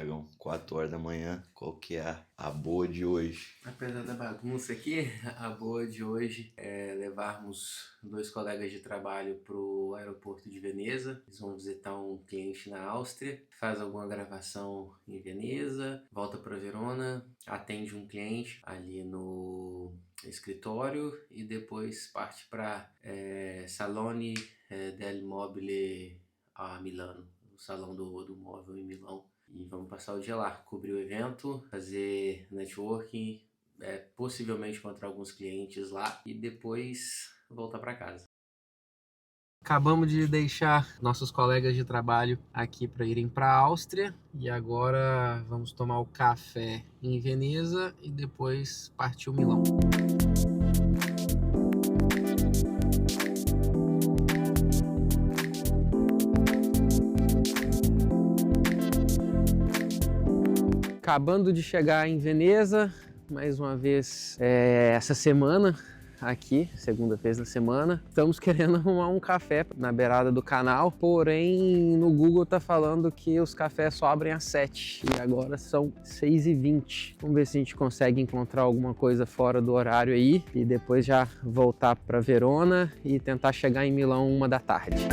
Tiagão, 4 horas da manhã, qual que é a boa de hoje? Apesar da bagunça aqui, a boa de hoje é levarmos 2 colegas de trabalho para o aeroporto de Veneza. Eles vão visitar um cliente na Áustria, faz alguma gravação em Veneza, volta para Verona, atende um cliente ali no escritório e depois parte para Salone del Mobile a Milano, o salão do móvel em Milão. E vamos passar o dia lá, cobrir o evento, fazer networking, possivelmente encontrar alguns clientes lá e depois voltar para casa. Acabamos de deixar nossos colegas de trabalho aqui para irem para a Áustria e agora vamos tomar o café em Veneza e depois partir o Milão. Acabando de chegar em Veneza, mais uma vez essa semana aqui, segunda vez na semana. Estamos querendo arrumar um café na beirada do canal, porém no Google tá falando que os cafés só abrem às 7 e agora são 6h20. Vamos ver se a gente consegue encontrar alguma coisa fora do horário aí e depois já voltar para Verona e tentar chegar em Milão 1 da tarde.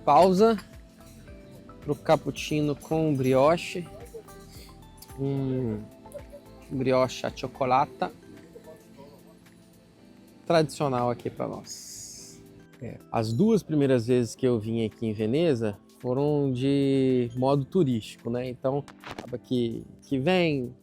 Pausa para o cappuccino com brioche, brioche à chocolata, tradicional aqui para nós. As 2 primeiras vezes que eu vim aqui em Veneza foram de modo turístico, né? Então acaba que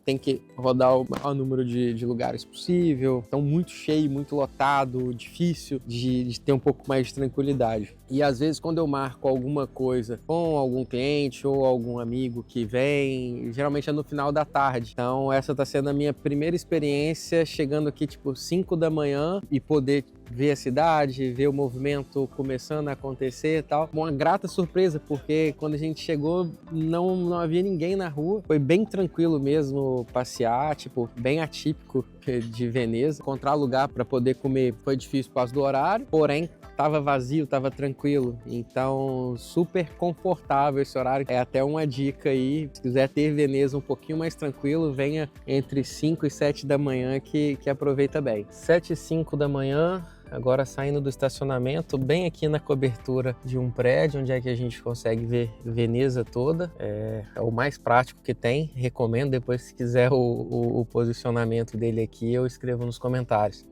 tem que rodar o maior número de lugares possível, então muito cheio, muito lotado, difícil de ter um pouco mais de tranquilidade. E às vezes quando eu marco alguma coisa com algum cliente ou algum amigo que vem, geralmente é no final da tarde. Então essa tá sendo a minha primeira experiência chegando aqui tipo 5 da manhã e poder ver a cidade, ver o movimento começando a acontecer e tal. Uma grata surpresa, porque quando a gente chegou não havia ninguém na rua, foi bem tranquilo mesmo passear, tipo, bem atípico de Veneza. Encontrar lugar para poder comer foi difícil por causa do horário, porém tava vazio, tava tranquilo, então super confortável esse horário. É até uma dica aí, se quiser ter Veneza um pouquinho mais tranquilo, venha entre 5 e 7 da manhã que aproveita bem. 7 e 5 da manhã, agora saindo do estacionamento, bem aqui na cobertura de um prédio, onde é que a gente consegue ver Veneza toda. É o mais prático que tem, recomendo. Depois, se quiser o posicionamento dele aqui, eu escrevo nos comentários.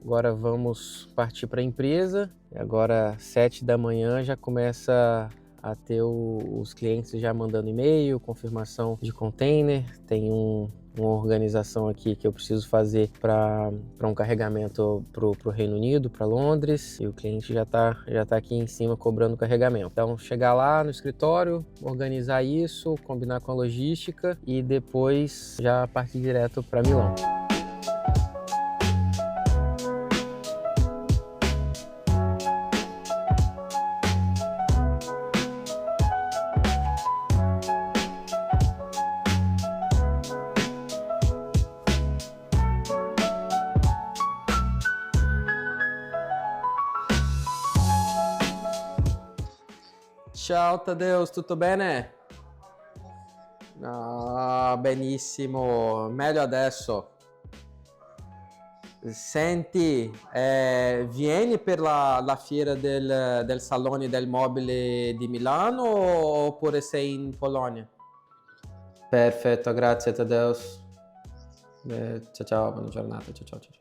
Agora vamos partir para a empresa. Agora 7 da manhã já começa a ter os clientes já mandando e-mail, confirmação de container. Tem uma organização aqui que eu preciso fazer para um carregamento para o Reino Unido, para Londres, e o cliente já tá aqui em cima cobrando o carregamento. Então, chegar lá no escritório, organizar isso, combinar com a logística e depois já partir direto para Milão. Ciao Tadeu, tutto bene? Ah, benissimo, meglio adesso. Senti, vieni per la fiera del Salone del Mobile di Milano oppure sei in Polonia? Perfetto, grazie Tadeu. Tchau, tchau, boa jornada, tchau, tchau, tchau.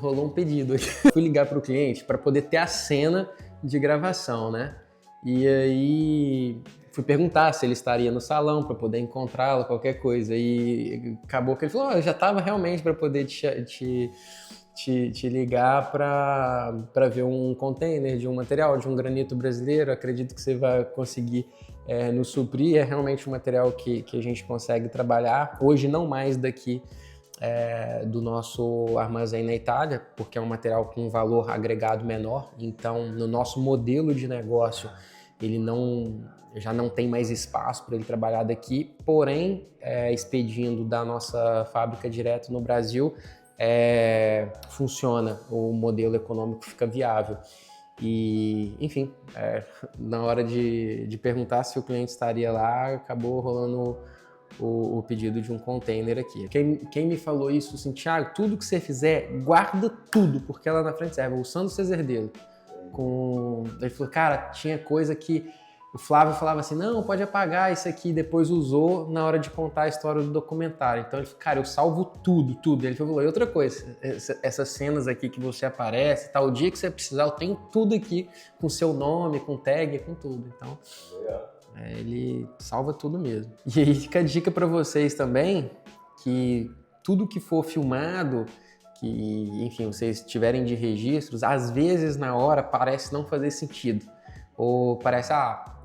Rolou um pedido aqui. Fui ligar para o cliente para poder ter a cena de gravação, né? E aí fui perguntar se ele estaria no salão para poder encontrá-lo, qualquer coisa. E acabou que ele falou: eu já estava realmente para poder te ligar para ver um container de um material, de um granito brasileiro. Acredito que você vai conseguir nos suprir. É realmente um material que a gente consegue trabalhar. Hoje não mais daqui do nosso armazém na Itália, porque é um material com um valor agregado menor. Então, no nosso modelo de negócio, ele já não tem mais espaço para ele trabalhar daqui, porém, expedindo da nossa fábrica direto no Brasil, funciona, o modelo econômico fica viável. E, enfim, na hora de perguntar se o cliente estaria lá, acabou rolando o pedido de um container aqui. Quem me falou isso, assim, Thiago, tudo que você fizer, guarda tudo, porque lá na frente serve. O Sandro Cesardello, ele falou, cara, tinha coisa que o Flávio falava assim, não, pode apagar isso aqui, depois usou na hora de contar a história do documentário. Então ele falou, cara, eu salvo tudo. Ele falou, e outra coisa, essas cenas aqui que você aparece, tal, o dia que você precisar, eu tenho tudo aqui, com seu nome, com tag, com tudo. Então, ele salva tudo mesmo. E aí fica a dica para vocês também, que tudo que for filmado, que, enfim, vocês tiverem de registros, às vezes na hora parece não fazer sentido. Ou parece,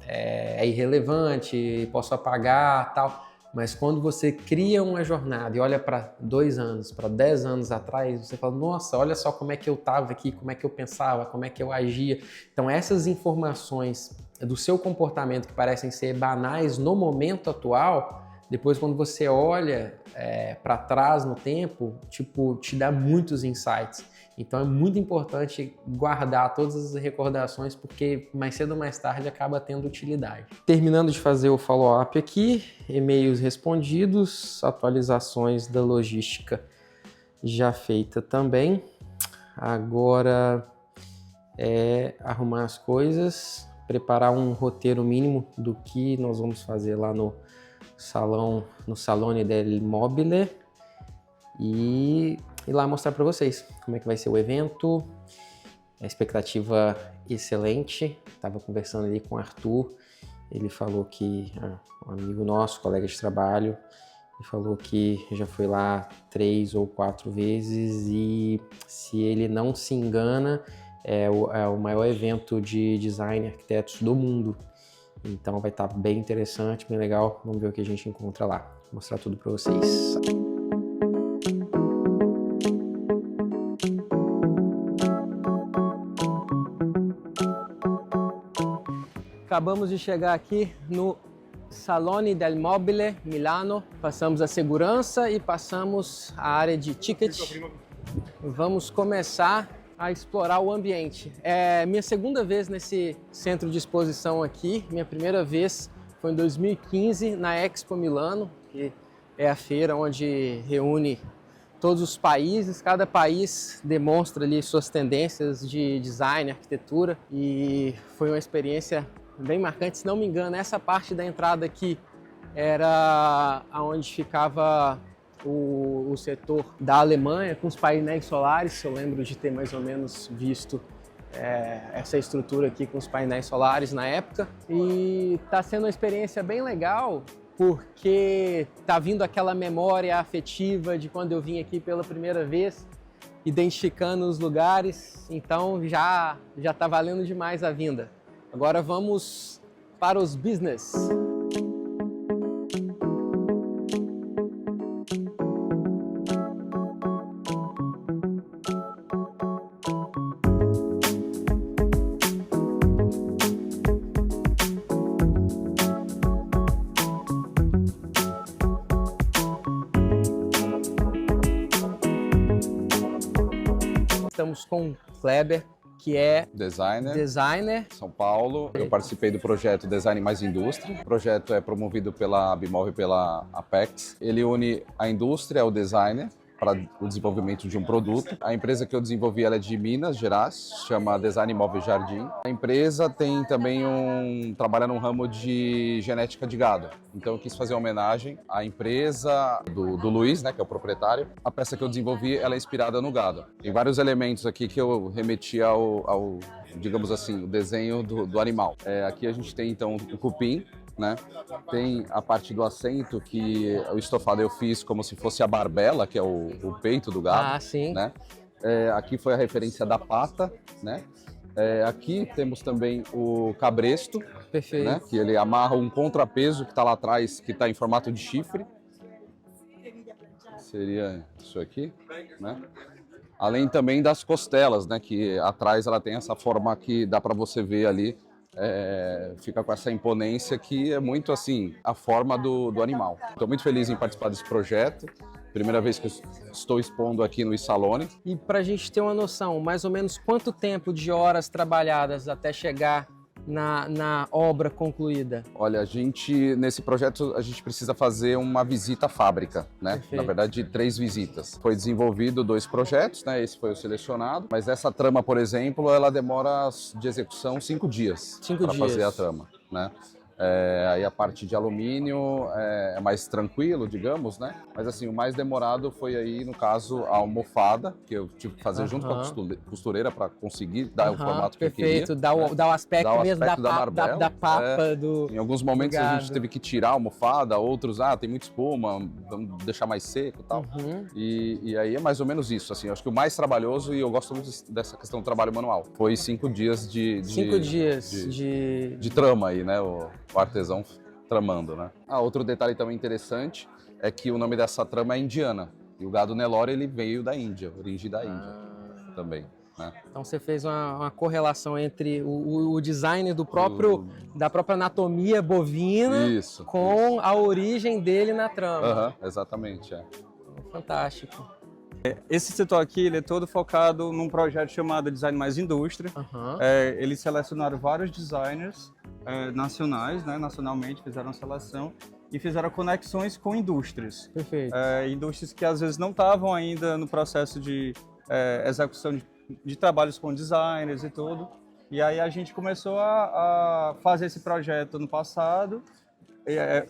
é irrelevante, posso apagar, tal. Mas quando você cria uma jornada e olha para 2 anos, para 10 anos atrás, você fala, nossa, olha só como é que eu estava aqui, como é que eu pensava, como é que eu agia. Então essas informações do seu comportamento que parecem ser banais no momento atual, depois quando você olha para trás no tempo, tipo, te dá muitos insights. Então é muito importante guardar todas as recordações, porque mais cedo ou mais tarde acaba tendo utilidade. Terminando de fazer o follow-up aqui, e-mails respondidos, atualizações da logística já feita também. Agora é arrumar as coisas, preparar um roteiro mínimo do que nós vamos fazer lá no Salone del Mobile e ir lá mostrar para vocês como é que vai ser o evento. A expectativa excelente. Estava conversando ali com o Arthur, ele falou que, um amigo nosso, colega de trabalho, ele falou que já foi lá 3 ou 4 vezes e, se ele não se engana, é o maior evento de design e arquitetos do mundo. Então vai estar bem interessante, bem legal. Vamos ver o que a gente encontra lá. Vou mostrar tudo para vocês. Acabamos de chegar aqui no Salone del Mobile, Milano. Passamos a segurança e passamos a área de ticket. Vamos começar a explorar o ambiente. É minha segunda vez nesse centro de exposição aqui. Minha primeira vez foi em 2015 na Expo Milano, que é a feira onde reúne todos os países. Cada país demonstra ali suas tendências de design, arquitetura, e foi uma experiência bem marcante. Se não me engano, essa parte da entrada aqui era onde ficava o setor da Alemanha, com os painéis solares. Eu lembro de ter mais ou menos visto essa estrutura aqui com os painéis solares na época. E está sendo uma experiência bem legal, porque está vindo aquela memória afetiva de quando eu vim aqui pela primeira vez, identificando os lugares. Então já está valendo demais a vinda. Agora vamos para os business. Estamos com o Kleber, que é designer. São Paulo. Eu participei do projeto Design Mais Indústria. O projeto é promovido pela Bimov e pela Apex. Ele une a indústria ao designer para o desenvolvimento de um produto. A empresa que eu desenvolvi, ela é de Minas Gerais, chama Design Móvel Jardim. A empresa tem também trabalha num ramo de genética de gado. Então eu quis fazer uma homenagem à empresa do Luiz, né, que é o proprietário. A peça que eu desenvolvi, ela é inspirada no gado. Tem vários elementos aqui que eu remeti ao digamos assim, o desenho do animal. Aqui a gente tem então o cupim, né? Tem a parte do assento, que o estofado eu fiz como se fosse a barbela, que é o peito do gado. Ah, sim. Né? Aqui foi a referência da pata, né? Aqui temos também o cabresto, Perfeito. Né? Que ele amarra um contrapeso que está lá atrás, que está em formato de chifre. Seria isso aqui, né? Além também das costelas, né? Que atrás ela tem essa forma que dá para você ver ali. Fica com essa imponência que é muito assim a forma do animal. Estou muito feliz em participar desse projeto. Primeira vez que eu estou expondo aqui no Isalone. E para a gente ter uma noção, mais ou menos quanto tempo de horas trabalhadas até chegar na obra concluída? Olha, nesse projeto, a gente precisa fazer uma visita à fábrica, né? Perfeito. Na verdade, 3 visitas. Foi desenvolvido 2 projetos, né? Esse foi o selecionado. Mas essa trama, por exemplo, ela demora de execução 5 dias. 5 para dias. fazer a trama, né? Aí a parte de alumínio é mais tranquilo, digamos, né? Mas assim, o mais demorado foi aí, no caso, a almofada, que eu tive que fazer junto com a costureira para conseguir dar o formato que eu queria. Perfeito, dá o aspecto Dá o mesmo aspecto da da Marbella, papa do... Em alguns momentos a gente teve que tirar a almofada, outros, tem muita espuma, vamos deixar mais seco e tal. E aí é mais ou menos isso, assim, eu acho que o mais trabalhoso, e eu gosto muito dessa questão do trabalho manual, foi 5 dias de 5 dias de trama aí, né? O artesão tramando, né? Outro detalhe também interessante é que o nome dessa trama é indiana. E o gado Nelore, ele veio da Índia, origem da Índia também, né? Então você fez uma correlação entre o design da própria anatomia bovina com a origem dele na trama. Exatamente, Fantástico. Esse setor aqui, ele é todo focado num projeto chamado Design Mais Indústria. Eles selecionaram vários designers nacionais, né, nacionalmente, fizeram a seleção e fizeram conexões com indústrias. Perfeito. Indústrias que às vezes não estavam ainda no processo de execução de trabalhos com designers e tudo. E aí a gente começou a fazer esse projeto no passado.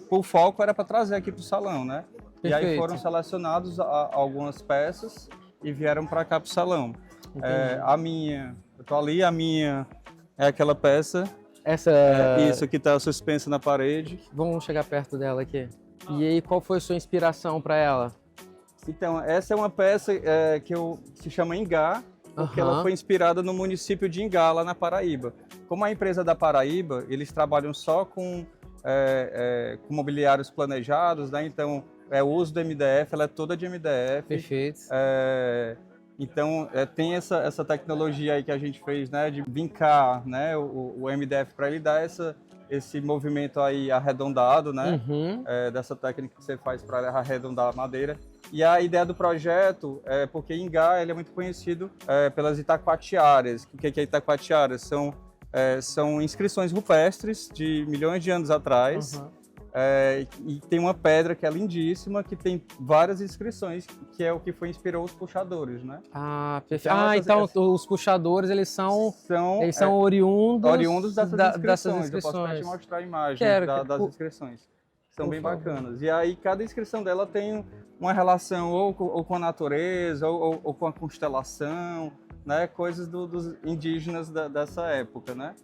O foco era para trazer aqui para o salão, né? Perfeito. E aí foram selecionados algumas peças e vieram para cá para o salão. Eu tô ali, a minha é aquela peça. Isso que está suspensa na parede. Vamos chegar perto dela aqui. E aí, qual foi a sua inspiração para ela? Então, essa é uma peça que se chama Ingá, porque ela foi inspirada no município de Ingá, lá na Paraíba. Como a empresa da Paraíba, eles trabalham só com mobiliários planejados, né? Então, o uso do MDF, ela é toda de MDF. Perfeito. Então, tem essa tecnologia aí que a gente fez, né, de vincar, né, o MDF para ele dar esse movimento aí arredondado, né, dessa técnica que você faz para arredondar a madeira. E a ideia do projeto é porque Ingá ele é muito conhecido pelas itacoatiaras. O que é itacoatiaras? São inscrições rupestres de milhões de anos atrás. E tem uma pedra que é lindíssima, que tem várias inscrições, que é o que inspirou os puxadores, né? Perfeito. Então os puxadores, eles são oriundos dessas inscrições. Eu posso até te mostrar a imagem das inscrições. São bem bacanas. E aí cada inscrição dela tem uma relação ou com a natureza, ou com a constelação, né? Coisas dos indígenas dessa época, né?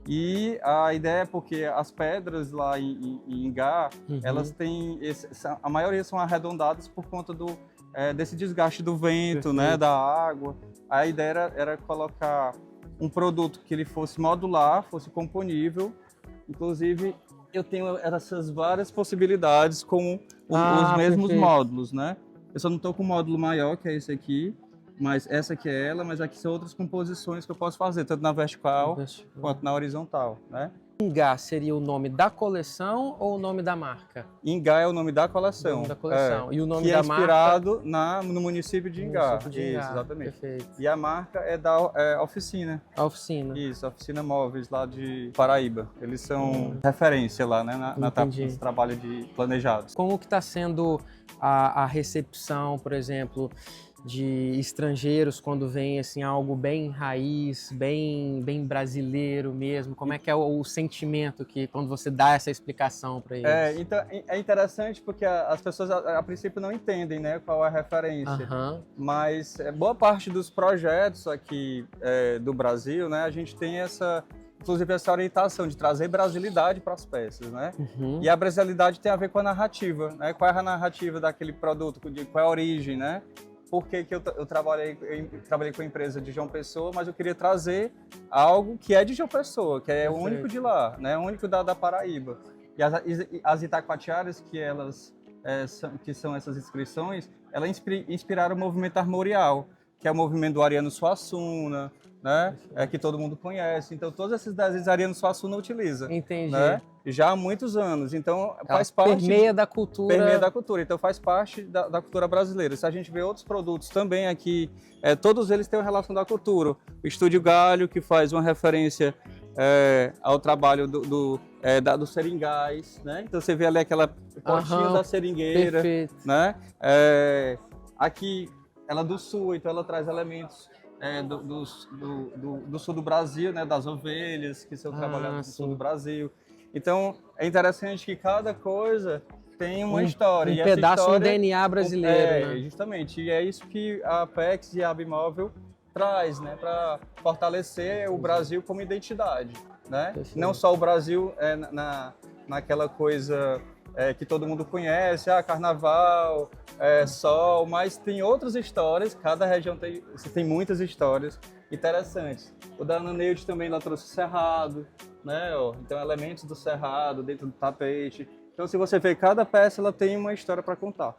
E a ideia é porque as pedras lá em Ingá, elas têm, a maioria são arredondadas por conta desse desgaste do vento, né, da água. A ideia era colocar um produto que ele fosse modular, fosse componível. Inclusive, eu tenho essas várias possibilidades com os mesmos módulos, né? Eu só não estou com um módulo maior, que é esse aqui. Mas essa aqui é ela, mas aqui são outras composições que eu posso fazer, tanto na vertical quanto na horizontal, né? Ingá seria o nome da coleção ou o nome da marca? Ingá é o nome da coleção. O nome da coleção. E o nome que da é inspirado no município de Ingá. Isso, exatamente. Perfeito. E a marca é da Oficina. A Oficina. Isso, Oficina Móveis lá de Paraíba. Eles são referência lá, né, nos trabalhos de planejados. Como que está sendo a recepção, por exemplo, de estrangeiros quando vem assim algo bem raiz, bem brasileiro mesmo? Como é que é o sentimento que quando você dá essa explicação para eles? Então é interessante porque as pessoas a princípio não entendem, né, qual é a referência. Mas boa parte dos projetos aqui do Brasil, né, a gente tem inclusive essa orientação de trazer brasilidade para as peças, né? E a brasilidade tem a ver com a narrativa, né? Qual é a narrativa daquele produto, qual é a origem, né? Por que eu trabalhei com a empresa de João Pessoa, mas eu queria trazer algo que é de João Pessoa, que é o único de lá, né? O único da Paraíba. E as itacoatiaras, que são essas inscrições, elas inspiraram o movimento armorial, que é o movimento do Ariano Suassuna, né? Que todo mundo conhece. Então, todos esses desenhos Ariano Suassuna utiliza. Entendi. Né? já há muitos anos, então faz parte... Permeia da cultura. Permeia da cultura, então faz parte da cultura brasileira. Se a gente vê outros produtos também aqui, todos eles têm uma relação da cultura. O Estúdio Galho, que faz uma referência ao trabalho dos seringais, né? Então você vê ali aquela portinha da seringueira, perfeito. Né? Aqui, ela é do sul, então ela traz elementos do sul do Brasil, né? Das ovelhas, que são trabalhadas no sul do Brasil. Então, é interessante que cada coisa tem uma história. Um pedaço do DNA brasileiro. Né? Justamente. E é isso que a Apex e a Abimóvel traz, né? Para fortalecer o Brasil como identidade. Né? Não só o Brasil naquela coisa que todo mundo conhece, carnaval, sol, mas tem outras histórias, cada região tem muitas histórias interessantes. O da Ananeide também ela trouxe o cerrado, né? Então elementos do cerrado dentro do tapete. Então se você ver cada peça, ela tem uma história para contar.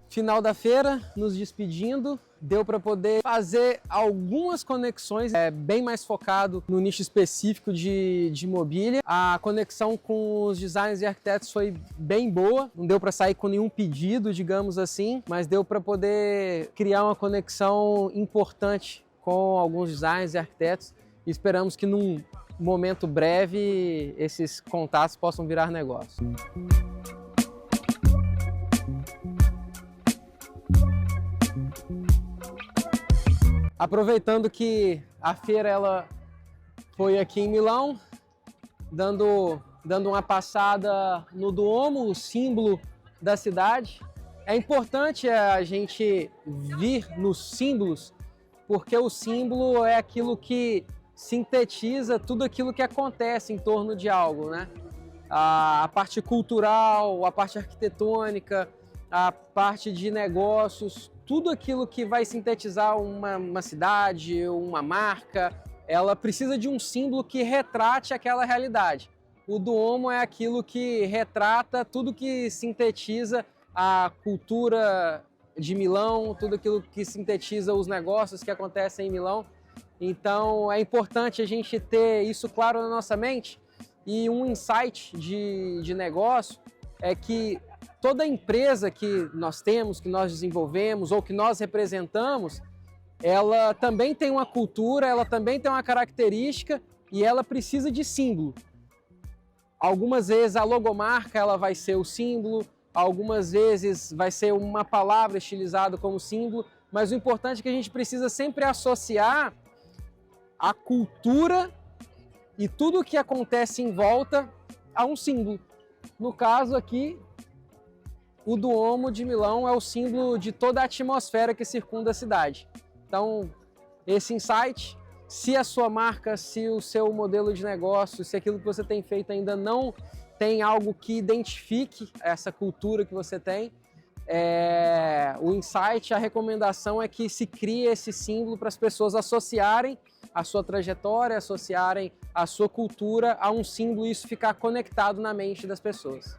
Final da feira, nos despedindo, deu para poder fazer algumas conexões, bem mais focado no nicho específico de mobília. A conexão com os designers e arquitetos foi bem boa, não deu para sair com nenhum pedido, digamos assim, mas deu para poder criar uma conexão importante com alguns designers e arquitetos e esperamos que num momento breve esses contatos possam virar negócio. Aproveitando que a feira ela foi aqui em Milão, dando uma passada no Duomo, o símbolo da cidade. É importante a gente vir nos símbolos, porque o símbolo é aquilo que sintetiza tudo aquilo que acontece em torno de algo, né? A parte cultural, a parte arquitetônica, a parte de negócios, tudo aquilo que vai sintetizar uma cidade, uma marca, ela precisa de um símbolo que retrate aquela realidade. O Duomo é aquilo que retrata tudo que sintetiza a cultura de Milão, tudo aquilo que sintetiza os negócios que acontecem em Milão. Então é importante a gente ter isso claro na nossa mente. E um insight de negócio é que toda empresa que nós temos, que nós desenvolvemos ou que nós representamos, ela também tem uma cultura, ela também tem uma característica e ela precisa de símbolo. Algumas vezes a logomarca ela vai ser o símbolo, algumas vezes vai ser uma palavra estilizada como símbolo, mas o importante é que a gente precisa sempre associar a cultura e tudo o que acontece em volta a um símbolo. No caso aqui, o Duomo de Milão é o símbolo de toda a atmosfera que circunda a cidade. Então, esse insight, se a sua marca, se o seu modelo de negócio, se aquilo que você tem feito ainda não tem algo que identifique essa cultura que você tem, o insight, a recomendação é que se crie esse símbolo para as pessoas associarem a sua trajetória, associarem a sua cultura a um símbolo e isso ficar conectado na mente das pessoas.